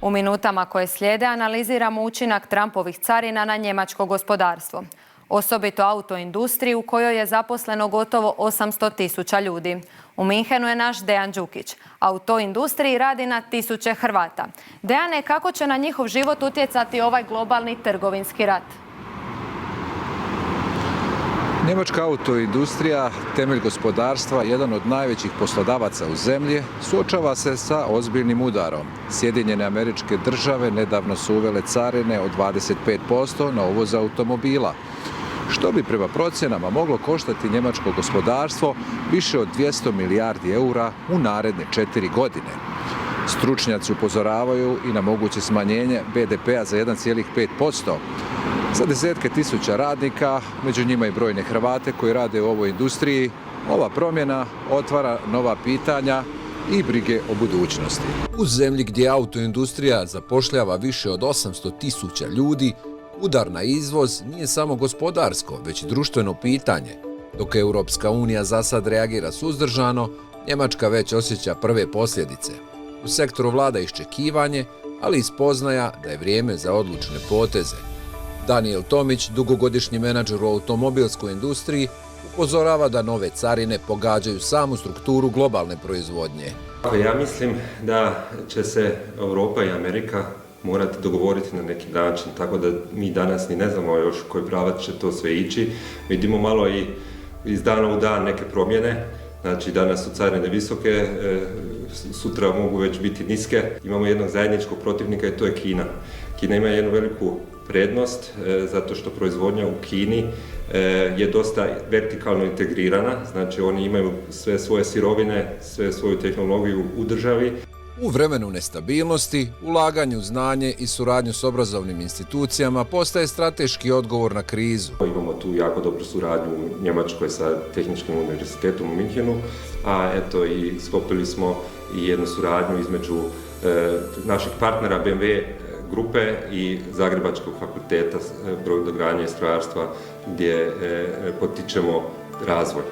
U minutama koje slijede analiziramo učinak Trumpovih carina na njemačko gospodarstvo. Osobito autoindustriju u kojoj je zaposleno gotovo 800.000 ljudi. U Minhenu je naš Dejan Đukić, a u toj industriji radi na tisuće Hrvata. Dejane, kako će na njihov život utjecati ovaj globalni trgovinski rat? Njemačka autoindustrija, temelj gospodarstva, jedan od najvećih poslodavaca u zemlji, suočava se sa ozbiljnim udarom. Sjedinjene Američke Države nedavno su uvele carine od 25% na uvoz automobila, što bi prema procjenama moglo koštati njemačko gospodarstvo više od 200 milijardi eura u naredne 4 godine. Stručnjaci upozoravaju i na moguće smanjenje BDP-a za 1,5%. Za desetke tisuća radnika, među njima i brojne Hrvate koji rade u ovoj industriji, ova promjena otvara nova pitanja i brige o budućnosti. U zemlji gdje autoindustrija zapošljava više od 800.000 ljudi, udar na izvoz nije samo gospodarsko, već i društveno pitanje. Dok Europska unija za sad reagira suzdržano, Njemačka već osjeća prve posljedice. U sektoru vlada iščekivanje, ali i spoznaja da je vrijeme za odlučne poteze. Daniel Tomić, dugogodišnji menadžer u automobilskoj industriji, upozorava da nove carine pogađaju samu strukturu globalne proizvodnje. Ja mislim da će se Europa i Amerika morati dogovoriti na neki način, tako da mi danas ni ne znamo još koji pravac će to sve ići. Vidimo malo i iz dana u dan neke promjene, znači danas su carine visoke, sutra mogu već biti niske. Imamo jednog zajedničkog protivnika i to je Kina. Kina ima jednu veliku prednost zato što proizvodnja u Kini je dosta vertikalno integrirana, znači oni imaju sve svoje sirovine, sve svoju tehnologiju u državi. U vremenu nestabilnosti, ulaganje u znanje i suradnju s obrazovnim institucijama postaje strateški odgovor na krizu. Imamo tu jako dobru suradnju u Njemačkoj sa Tehničkim univerzitetom u Minhenu, a eto i sklopili smo i jednu suradnju između naših partnera BMW grupe i Zagrebačkog fakulteta brodogradnje i strojarstva gdje potičemo razvoj.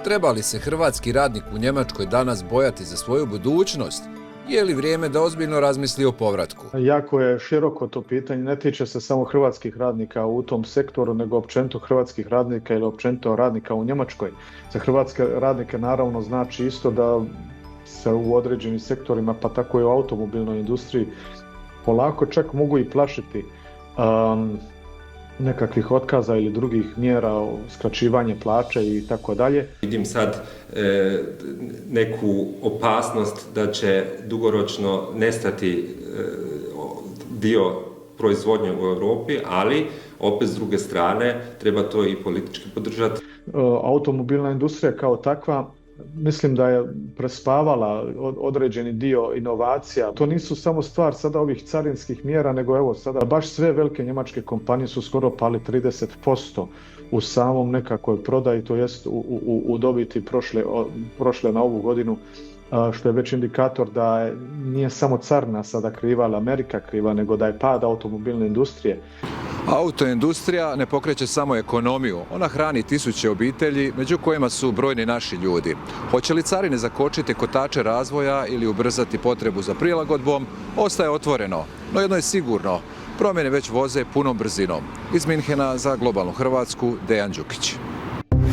Treba li se hrvatski radnik u Njemačkoj danas bojati za svoju budućnost? Je li vrijeme da ozbiljno razmisli o povratku? Jako je široko to pitanje, ne tiče se samo hrvatskih radnika u tom sektoru, nego općenito hrvatskih radnika ili općenito radnika u Njemačkoj. Za hrvatske radnike naravno znači isto da se u određenim sektorima, pa tako i u automobilnoj industriji, polako čak mogu i plašiti nekakvih otkaza ili drugih mjera, skraćivanje plaće i tako dalje. Vidim sad neku opasnost da će dugoročno nestati dio proizvodnje u Europi, ali opet s druge strane treba to i politički podržati. Automobilna industrija kao takva mislim da je prespavala određeni dio inovacija. To nisu samo stvar sada ovih carinskih mjera, nego evo sada baš sve velike njemačke kompanije su skoro pali 30% u samom nekakvoj prodaji, to jest u dobiti prošle na ovu godinu, što je već indikator da nije samo carina sada kriva, ali Amerika kriva, nego da je pad automobilne industrije. Autoindustrija ne pokreće samo ekonomiju, ona hrani tisuće obitelji, među kojima su brojni naši ljudi. Hoće li carine zakočiti kotače razvoja ili ubrzati potrebu za prilagodbom, ostaje otvoreno. No jedno je sigurno, promjene već voze punom brzinom. Iz Minhena za Globalnu Hrvatsku, Dejan Đukić.